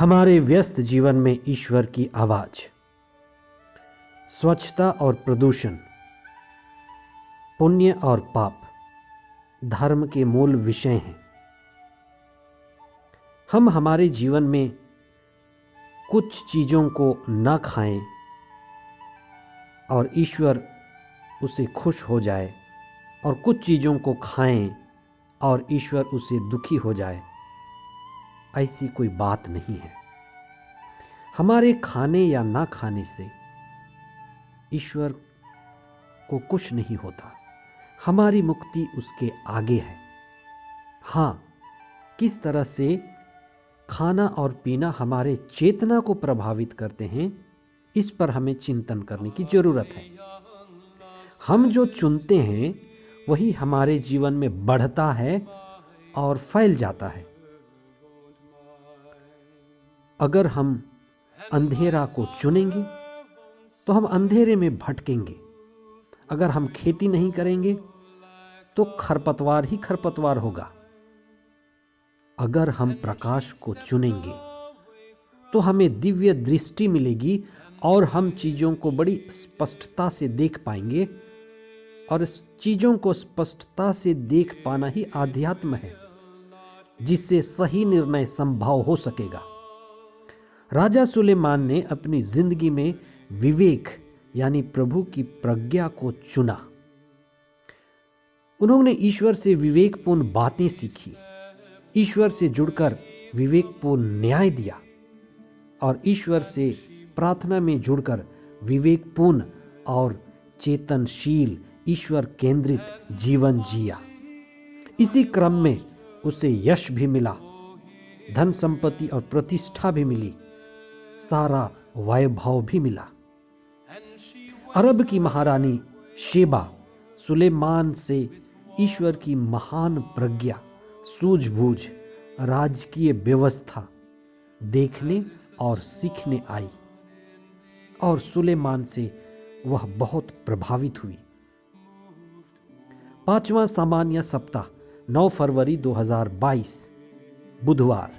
हमारे व्यस्त जीवन में ईश्वर की आवाज, स्वच्छता और प्रदूषण, पुण्य और पाप धर्म के मूल विषय हैं। हम हमारे जीवन में कुछ चीज़ों को न खाएं और ईश्वर उसे खुश हो जाए, और कुछ चीज़ों को खाएं और ईश्वर उसे दुखी हो जाए, ऐसी कोई बात नहीं है। हमारे खाने या ना खाने से ईश्वर को कुछ नहीं होता। हमारी मुक्ति उसके आगे है। हाँ, किस तरह से खाना और पीना हमारे चेतना को प्रभावित करते हैं, इस पर हमें चिंतन करने की जरूरत है। हम जो चुनते हैं वही हमारे जीवन में बढ़ता है और फैल जाता है। अगर हम अंधेरा को चुनेंगे तो हम अंधेरे में भटकेंगे। अगर हम खेती नहीं करेंगे तो खरपतवार ही खरपतवार होगा। अगर हम प्रकाश को चुनेंगे तो हमें दिव्य दृष्टि मिलेगी और हम चीज़ों को बड़ी स्पष्टता से देख पाएंगे, और इस चीज़ों को स्पष्टता से देख पाना ही आध्यात्म है, जिससे सही निर्णय संभव हो सकेगा। राजा सुलेमान ने अपनी जिंदगी में विवेक यानी प्रभु की प्रज्ञा को चुना। उन्होंने ईश्वर से विवेकपूर्ण बातें सीखी, ईश्वर से जुड़कर विवेकपूर्ण न्याय दिया और ईश्वर से प्रार्थना में जुड़कर विवेकपूर्ण और चेतनशील ईश्वर केंद्रित जीवन जिया। इसी क्रम में उसे यश भी मिला, धन संपत्ति और प्रतिष्ठा भी मिली, सारा वैभव भी मिला। अरब की महारानी शेबा सुलेमान से ईश्वर की महान प्रज्ञा, सूझबूझ, राजकीय व्यवस्था देखने और सीखने आई, और सुलेमान से वह बहुत प्रभावित हुई। 5वां सामान्य सप्ताह 9 फरवरी 2022 बुधवार।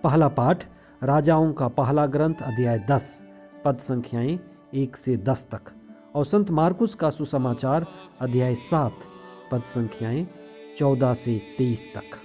पहला पाठ राजाओं का पहला ग्रंथ अध्याय 10 पद संख्याएं 1 से 10 तक, और संत मार्कुस का सुसमाचार अध्याय 7 पद संख्याएं 14 से 23 तक।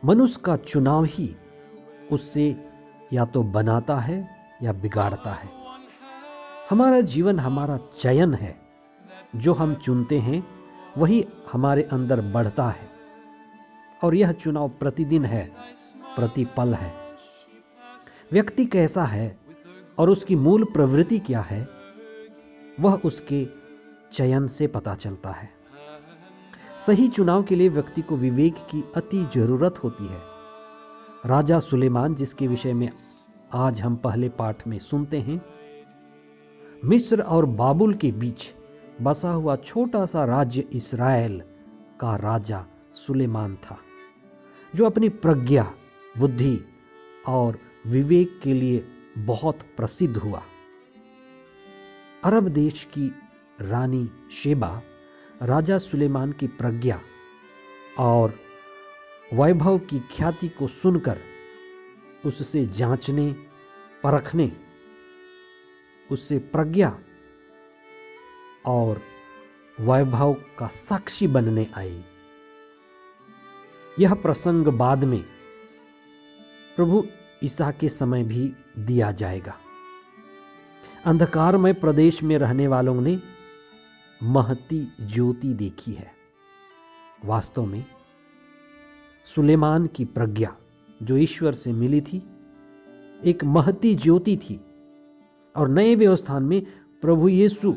मनुष्य का चुनाव ही उससे या तो बनाता है या बिगाड़ता है। हमारा जीवन हमारा चयन है। जो हम चुनते हैं वही हमारे अंदर बढ़ता है, और यह चुनाव प्रतिदिन है, प्रतिपल है। व्यक्ति कैसा है और उसकी मूल प्रवृत्ति क्या है, वह उसके चयन से पता चलता है। सही चुनाव के लिए व्यक्ति को विवेक की अति जरूरत होती है। राजा सुलेमान, जिसके विषय में आज हम पहले पाठ में सुनते हैं, मिस्र और बाबुल के बीच बसा हुआ छोटा सा राज्य इस्राएल का राजा सुलेमान था, जो अपनी प्रज्ञा, बुद्धि और विवेक के लिए बहुत प्रसिद्ध हुआ। अरब देश की रानी शेबा राजा सुलेमान की प्रज्ञा और वैभव की ख्याति को सुनकर उससे जांचने, परखने, उससे प्रज्ञा और वैभव का साक्षी बनने आई। यह प्रसंग बाद में प्रभु ईसा के समय भी दिया जाएगा। अंधकारमय प्रदेश में रहने वालों ने महती ज्योति देखी है। वास्तव में सुलेमान की प्रज्ञा जो ईश्वर से मिली थी, एक महती ज्योति थी, और नए व्यवस्थान में प्रभु यीशु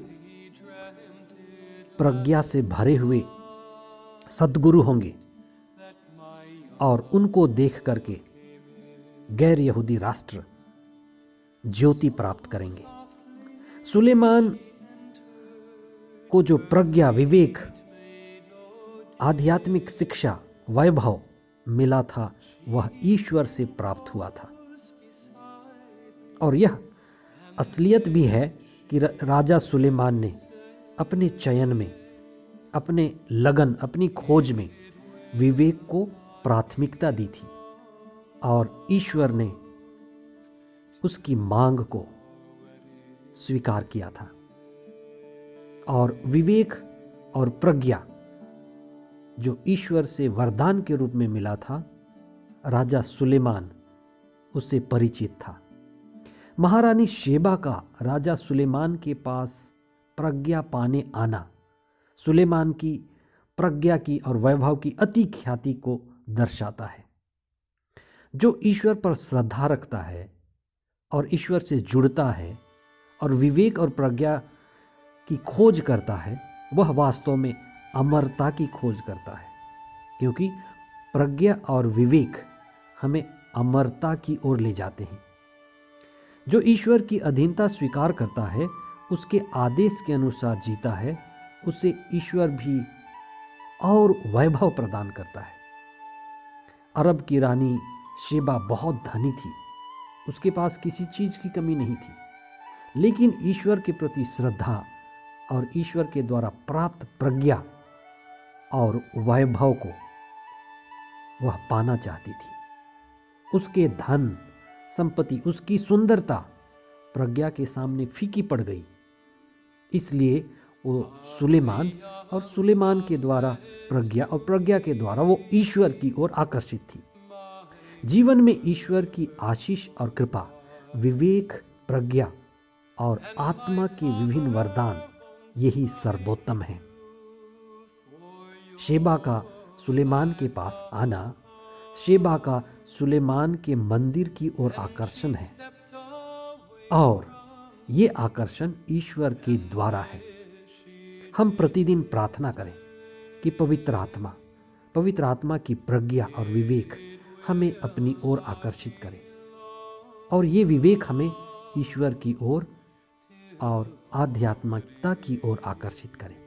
प्रज्ञा से भरे हुए सद्गुरु होंगे, और उनको देख करके गैर यहूदी राष्ट्र ज्योति प्राप्त करेंगे। सुलेमान को जो प्रज्ञा, विवेक, आध्यात्मिक शिक्षा, वैभव मिला था, वह ईश्वर से प्राप्त हुआ था। और यह असलियत भी है कि राजा सुलेमान ने अपने चयन में, अपने लगन, अपनी खोज में विवेक को प्राथमिकता दी थी। और ईश्वर ने उसकी मांग को स्वीकार किया था। और विवेक और प्रज्ञा जो ईश्वर से वरदान के रूप में मिला था, राजा सुलेमान उससे परिचित था। महारानी शेबा का राजा सुलेमान के पास प्रज्ञा पाने आना सुलेमान की प्रज्ञा की और वैभव की अति ख्याति को दर्शाता है। जो ईश्वर पर श्रद्धा रखता है और ईश्वर से जुड़ता है और विवेक और प्रज्ञा की खोज करता है, वह वास्तव में अमरता की खोज करता है, क्योंकि प्रज्ञा और विवेक हमें अमरता की ओर ले जाते हैं। जो ईश्वर की अधीनता स्वीकार करता है, उसके आदेश के अनुसार जीता है, उसे ईश्वर भी और वैभव प्रदान करता है। अरब की रानी शेबा बहुत धनी थी, उसके पास किसी चीज की कमी नहीं थी, लेकिन ईश्वर के प्रति श्रद्धा और ईश्वर के द्वारा प्राप्त प्रज्ञा और वैभव को वह पाना चाहती थी। उसके धन संपत्ति, उसकी सुंदरता प्रज्ञा के सामने फीकी पड़ गई, इसलिए वो सुलेमान और सुलेमान के द्वारा प्रज्ञा और प्रज्ञा के द्वारा वो ईश्वर की ओर आकर्षित थी। जीवन में ईश्वर की आशीष और कृपा, विवेक, प्रज्ञा और आत्मा के विभिन्न वरदान, यही सर्वोत्तम है। शेबा का सुलेमान के पास आना शेबा का सुलेमान के मंदिर की ओर आकर्षण है, और ये आकर्षण ईश्वर के द्वारा है। हम प्रतिदिन प्रार्थना करें कि पवित्र आत्मा की प्रज्ञा और विवेक हमें अपनी ओर आकर्षित करे, और ये विवेक हमें ईश्वर की ओर और आध्यात्मिकता की ओर आकर्षित करे।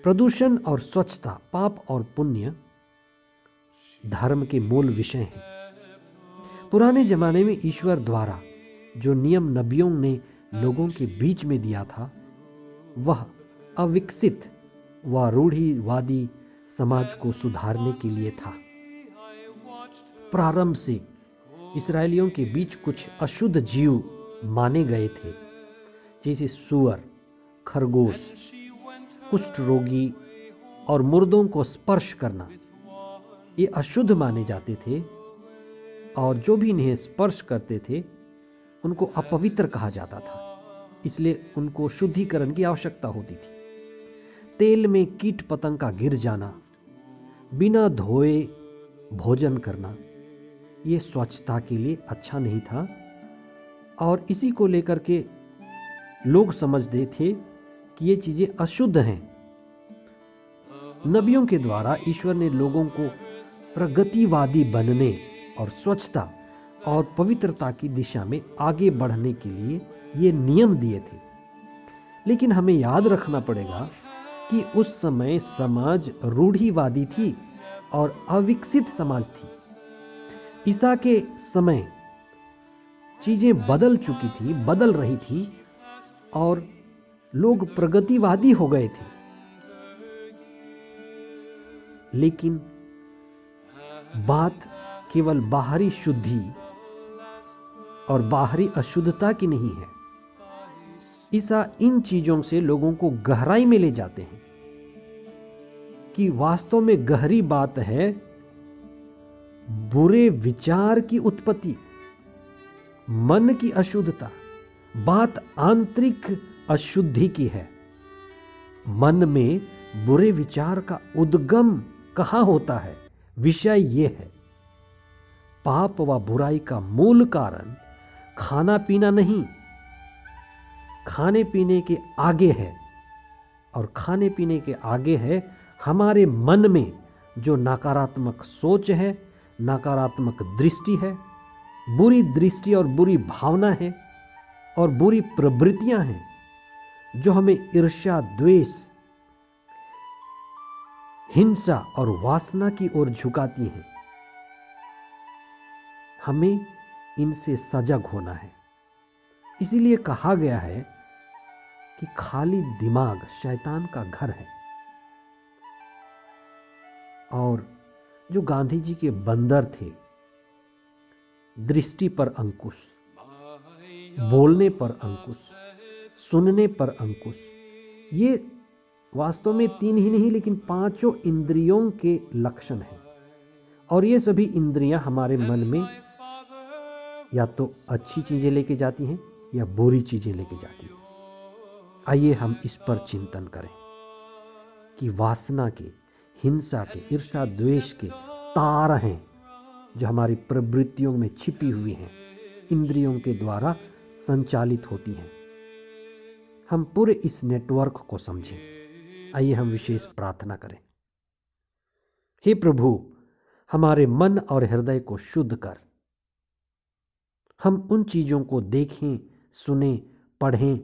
प्रदूषण और स्वच्छता, पाप और पुण्य धर्म के मूल विषय हैं। पुराने जमाने में ईश्वर द्वारा जो नियम नबियों ने लोगों के बीच में दिया था, वह अविकसित व रूढ़िवादी समाज को सुधारने के लिए था। प्रारंभ से इस्राएलियों के बीच कुछ अशुद्ध जीव माने गए थे, जैसे सूअर, खरगोश, कुष्ठ रोगी और मुर्दों को स्पर्श करना। ये अशुद्ध माने जाते थे, और जो भी इन्हें स्पर्श करते थे उनको अपवित्र कहा जाता था, इसलिए उनको शुद्धिकरण की आवश्यकता होती थी। तेल में कीट पतंग का गिर जाना, बिना धोए भोजन करना, ये स्वच्छता के लिए अच्छा नहीं था, और इसी को लेकर के लोग समझते थे कि ये चीजें अशुद्ध हैं। नबियों के द्वारा ईश्वर ने लोगों को प्रगतिवादी बनने और स्वच्छता और पवित्रता की दिशा में आगे बढ़ने के लिए ये नियम दिए थे। लेकिन हमें याद रखना पड़ेगा कि उस समय समाज रूढ़िवादी थी और अविकसित समाज थी। ईसा के समय चीजें बदल चुकी थी, बदल रही थी, और लोग प्रगतिवादी हो गए थे। लेकिन बात केवल बाहरी शुद्धि और बाहरी अशुद्धता की नहीं है। ईसा इन चीजों से लोगों को गहराई में ले जाते हैं कि वास्तव में गहरी बात है बुरे विचार की उत्पत्ति, मन की अशुद्धता। बात आंतरिक अशुद्धि की है। मन में बुरे विचार का उद्गम कहाँ होता है? विषय ये है, पाप व बुराई का मूल कारण खाना पीना नहीं, खाने पीने के आगे है। और खाने पीने के आगे है हमारे मन में जो नकारात्मक सोच है, नकारात्मक दृष्टि है, बुरी दृष्टि और बुरी भावना है, और बुरी प्रवृत्तियां हैं जो हमें ईर्ष्या, द्वेष, हिंसा और वासना की ओर झुकाती हैं। हमें इनसे सजग होना है। इसीलिए कहा गया है कि खाली दिमाग शैतान का घर है। और जो गांधी जी के बंदर थे, दृष्टि पर अंकुश, बोलने पर अंकुश, सुनने पर अंकुश। ये वास्तव में 3 ही नहीं लेकिन 5 इंद्रियों के लक्षण हैं। और ये सभी इंद्रियां हमारे मन में या तो अच्छी चीज़ें लेके जाती हैं या बुरी चीज़ें लेके जाती हैं। आइए हम इस पर चिंतन करें कि वासना के, हिंसा के, ईर्ष्या द्वेष के तार हैं जो हमारी प्रवृत्तियों में छिपी हुई हैं, इंद्रियों के द्वारा संचालित होती हैं। हम पूरे इस नेटवर्क को समझें। आइए हम विशेष प्रार्थना करें। हे प्रभु, हमारे मन और हृदय को शुद्ध कर। हम उन चीज़ों को देखें, सुनें, पढ़ें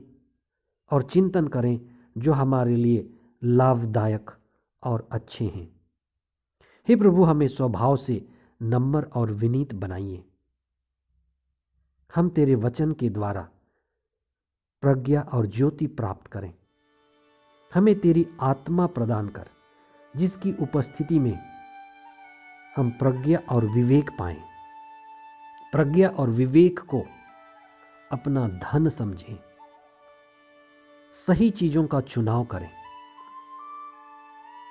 और चिंतन करें जो हमारे लिए लाभदायक और अच्छे हैं। हे प्रभु, हमें स्वभाव से नम्र और विनीत बनाइए। हम तेरे वचन के द्वारा प्रज्ञा और ज्योति प्राप्त करें। हमें तेरी आत्मा प्रदान कर, जिसकी उपस्थिति में हम प्रज्ञा और विवेक पाएं। प्रज्ञा और विवेक को अपना धन समझें, सही चीज़ों का चुनाव करें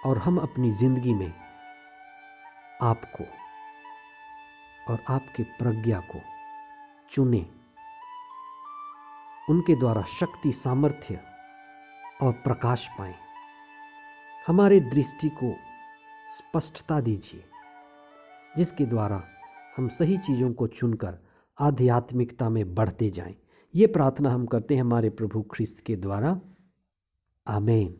और हम अपनी जिंदगी में आपको और आपके प्रज्ञा को चुनें। उनके द्वारा शक्ति, सामर्थ्य और प्रकाश पाएं। हमारे दृष्टि को स्पष्टता दीजिए, जिसके द्वारा हम सही चीज़ों को चुनकर आध्यात्मिकता में बढ़ते जाएं। ये प्रार्थना हम करते हैं हमारे प्रभु ख्रिस्त के द्वारा। आमीन।